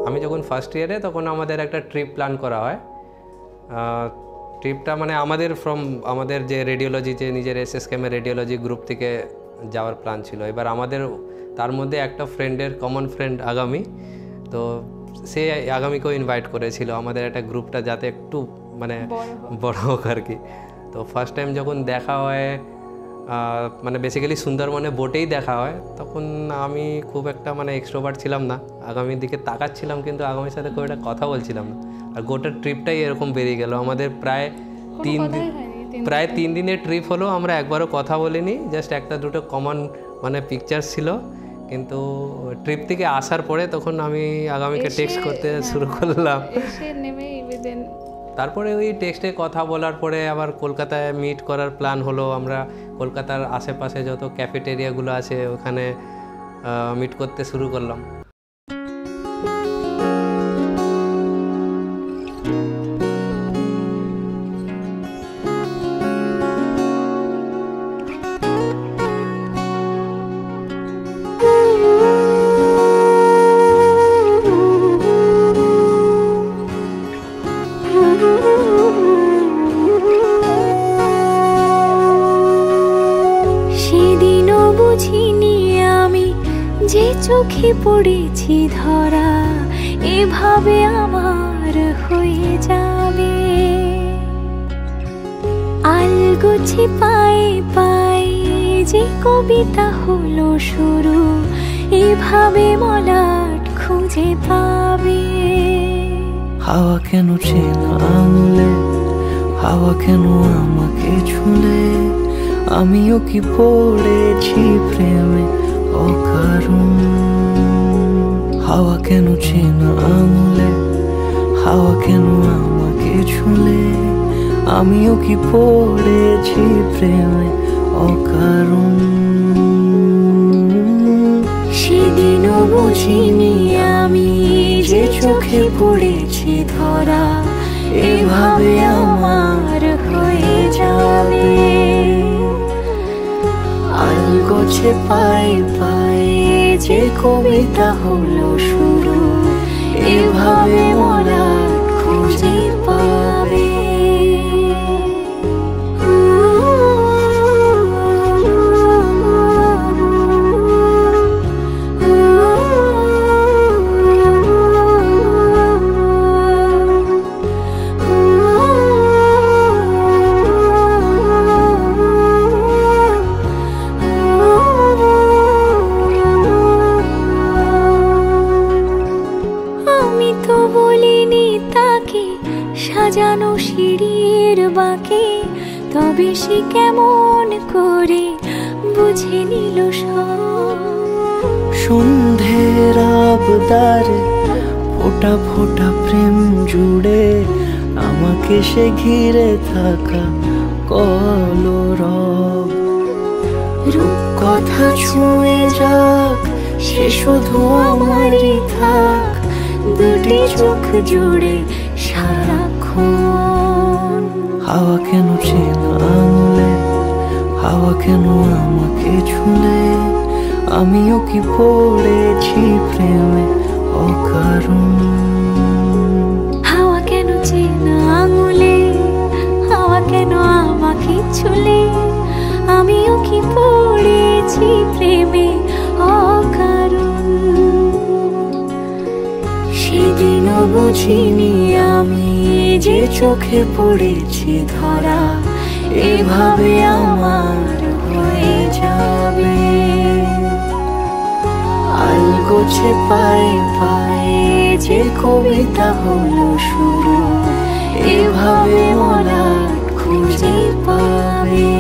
আমি যখন ফার্স্ট ইয়ারে তখন আমাদের একটা ট্রিপ প্ল্যান করা হয়। ট্রিপটা মানে আমাদের যে রেডিওলজি, যে নিজের এসএসকেএমের রেডিওলজি গ্রুপ থেকে যাওয়ার প্ল্যান ছিল। এবার আমাদের তার মধ্যে একটা কমন ফ্রেন্ড আগামী, তো সে আগামীকেও ইনভাইট করেছিল আমাদের একটা গ্রুপটা যাতে একটু মানে বড় হোক আর কি। তো ফার্স্ট টাইম যখন দেখা হয়, মানে বেসিক্যালি সুন্দরবনে বোটেই দেখা হয়, তখন আমি খুব একটা মানে এক্সট্রোভার্ট ছিলাম না, আগামীর দিকে তাকাচ্ছিলাম কিন্তু আগামীর সাথে খুব একটা কথা বলছিলাম না। আর গোটা ট্রিপটাই এরকম বেরিয়ে গেল। আমাদের প্রায় 3 দিনের ট্রিপ হলো, আমরা একবারও কথা বলিনি, জাস্ট একটা দুটো কমন মানে পিকচার ছিল। কিন্তু ট্রিপ থেকে আসার পরে তখন আমি আগামীকে টেক্সট করতে শুরু করলাম। তারপরে ওই টেক্সটে কথা বলার পরে আবার কলকাতায় মিট করার প্ল্যান হলো। আমরা কলকাতার আশেপাশে যত ক্যাফেটেরিয়াগুলো আছে ওখানে মিট করতে শুরু করলাম। যে চোখে পড়েছি ধরা এভাবে আমার হয়ে যাবে, আলগোছে পায়ে পায়ে যে কবিতা হলো শুরু এভাবে মলাট খুঁজে পাবে। হাওয়া কেন চেনা আঙুলে, হাওয়া কেন আমাকে ছুলে, আমিও কি পড়েছি প্রেমে অকারণ। হাওয়া কেন চেনা আঙুলে, হাওয়া কেন আমাকে ছুলে, আমিও কি পড়েছি প্রেমে অকারণ। সেদিনও বুঝিনি আমি যে চোখে পড়েছি ধরা এভাবে আমার হয়ে যাবে, আলগোছে পায়ে পায়ে যে কবিতা হলো শুরু এভাবে মলাট খুঁজে পাবে। সাজানো সিঁড়ির বাঁকে তবে সে কেমন করে বুঝে নিল সব। সন্ধ্যের আবদারে ফোটা ফোটা প্রেম জুড়ে আমাকে সে ঘিরে থাকা কলরব। রূপকথা ছুঁয়ে যাক সে শুধু আমারই থাক, দুটি চোখ জুড়ে সারাক্ষণ। হাওয়া কেন চেনা আঙুলে, হাওয়া কেন আমাকে ছুলে, আমিও কি পড়েছি প্রেমে অকারণ। হাওয়া কেন চেনা আঙুলে, হাওয়া কেন আমাকে ছুলে, আমিও কি পড়েছি প্রেমে অকারণ। সেদিনও বুঝিনি আমি যে চোখে পড়েছি ধরা এভাবে আমার হয়ে যাবে, আলগোছে পায়ে পায়ে যে কবিতা হলো শুরু এভাবে মলাট খুঁজে পাবে।